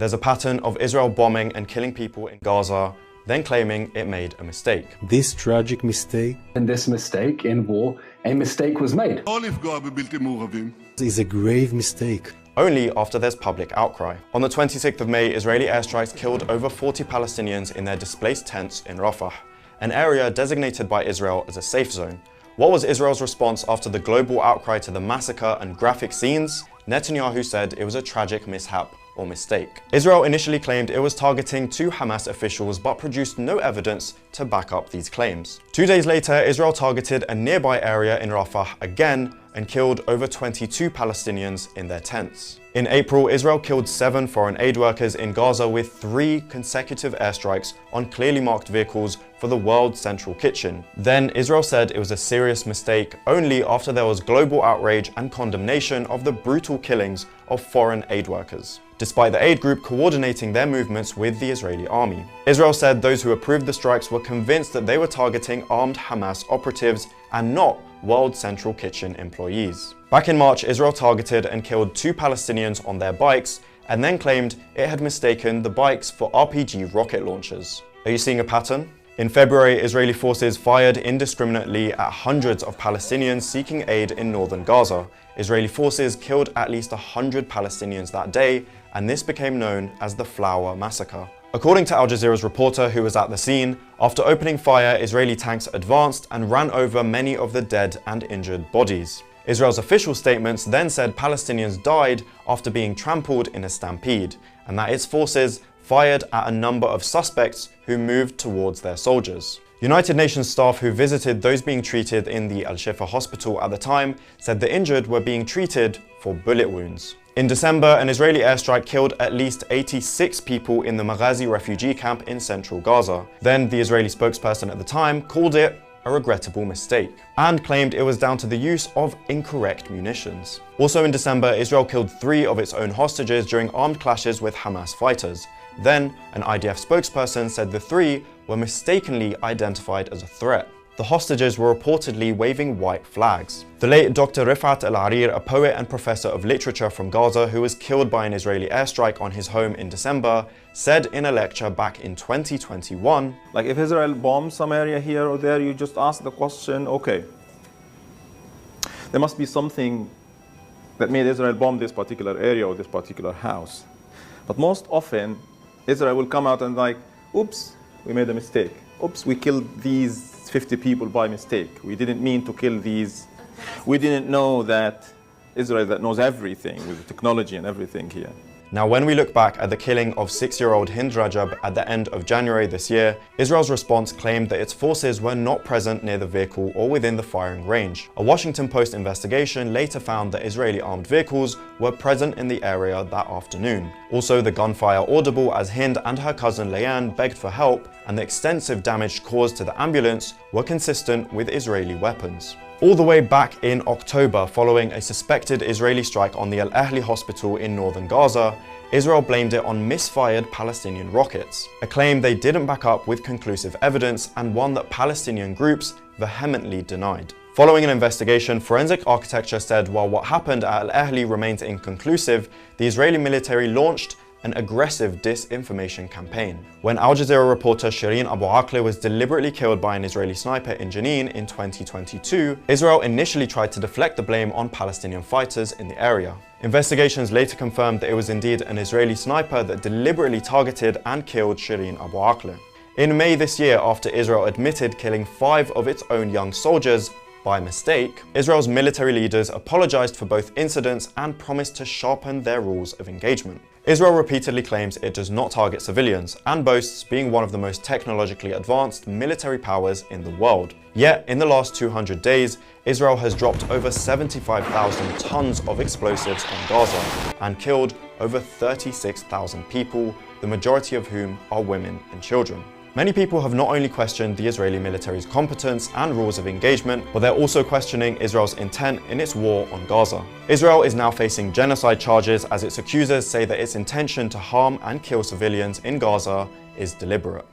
There's a pattern of Israel bombing and killing people in Gaza, then claiming it made a mistake. This tragic mistake, In this mistake in war, a mistake was made. is a grave mistake. Only after there's public outcry. On the 26th of May, Israeli airstrikes killed over 40 Palestinians in their displaced tents in Rafah, an area designated by Israel as a safe zone. What was Israel's response after the global outcry to the massacre and graphic scenes? Netanyahu said it was a tragic mishap or mistake. Israel initially claimed it was targeting 2 Hamas officials but produced no evidence to back up these claims. 2 days later, Israel targeted a nearby area in Rafah again and killed over 22 Palestinians in their tents. In April, Israel killed 7 foreign aid workers in Gaza with 3 consecutive airstrikes on clearly marked vehicles for the World Central Kitchen. Then Israel said it was a serious mistake only after there was global outrage and condemnation of the brutal killings of foreign aid workers, despite the aid group coordinating their movements with the Israeli army. Israel said those who approved the strikes were convinced that they were targeting armed Hamas operatives and not World Central Kitchen employees. Back in March, Israel targeted and killed 2 Palestinians on their bikes and then claimed it had mistaken the bikes for RPG rocket launchers. Are you seeing a pattern? In February, Israeli forces fired indiscriminately at hundreds of Palestinians seeking aid in northern Gaza. Israeli forces killed at least 100 Palestinians that day, and this became known as the Flower Massacre. According to Al Jazeera's reporter who was at the scene, after opening fire, Israeli tanks advanced and ran over many of the dead and injured bodies. Israel's official statements then said Palestinians died after being trampled in a stampede, and that its forces fired at a number of suspects who moved towards their soldiers. United Nations staff who visited those being treated in the Al-Shifa hospital at the time said the injured were being treated for bullet wounds. In December, an Israeli airstrike killed at least 86 people in the Maghazi refugee camp in central Gaza. Then the Israeli spokesperson at the time called it a regrettable mistake and claimed it was down to the use of incorrect munitions. Also in December, Israel killed 3 of its own hostages during armed clashes with Hamas fighters. Then, an IDF spokesperson said the 3 were mistakenly identified as a threat. The hostages were reportedly waving white flags. The late Dr. Rifat Al-Arir, a poet and professor of literature from Gaza who was killed by an Israeli airstrike on his home in December, said in a lecture back in 2021, like if Israel bombs some area here or there, you just ask the question, okay, there must be something that made Israel bomb this particular area or this particular house. But most often, Israel will come out and like, oops, we made a mistake. Oops, we killed these 50 people by mistake. We didn't mean to kill these. We didn't know that Israel that knows everything with the technology and everything here. Now, when we look back at the killing of 6-year-old Hind Rajab at the end of January this year, Israel's response claimed that its forces were not present near the vehicle or within the firing range. A Washington Post investigation later found that Israeli armed vehicles were present in the area that afternoon. Also, the gunfire audible as Hind and her cousin Layan begged for help, and the extensive damage caused to the ambulance were consistent with Israeli weapons. All the way back in October, following a suspected Israeli strike on the Al Ahli hospital in northern Gaza, Israel blamed it on misfired Palestinian rockets, a claim they didn't back up with conclusive evidence and one that Palestinian groups vehemently denied. Following an investigation, forensic architecture said while what happened at Al Ahli remains inconclusive, the Israeli military launched an aggressive disinformation campaign. When Al Jazeera reporter Shireen Abu Akleh was deliberately killed by an Israeli sniper in Jenin in 2022, Israel initially tried to deflect the blame on Palestinian fighters in the area. Investigations later confirmed that it was indeed an Israeli sniper that deliberately targeted and killed Shireen Abu Akleh. In May this year, after Israel admitted killing 5 of its own young soldiers by mistake, Israel's military leaders apologized for both incidents and promised to sharpen their rules of engagement. Israel repeatedly claims it does not target civilians and boasts being one of the most technologically advanced military powers in the world. Yet, in the last 200 days, Israel has dropped over 75,000 tons of explosives on Gaza and killed over 36,000 people, the majority of whom are women and children. Many people have not only questioned the Israeli military's competence and rules of engagement, but they're also questioning Israel's intent in its war on Gaza. Israel is now facing genocide charges as its accusers say that its intention to harm and kill civilians in Gaza is deliberate.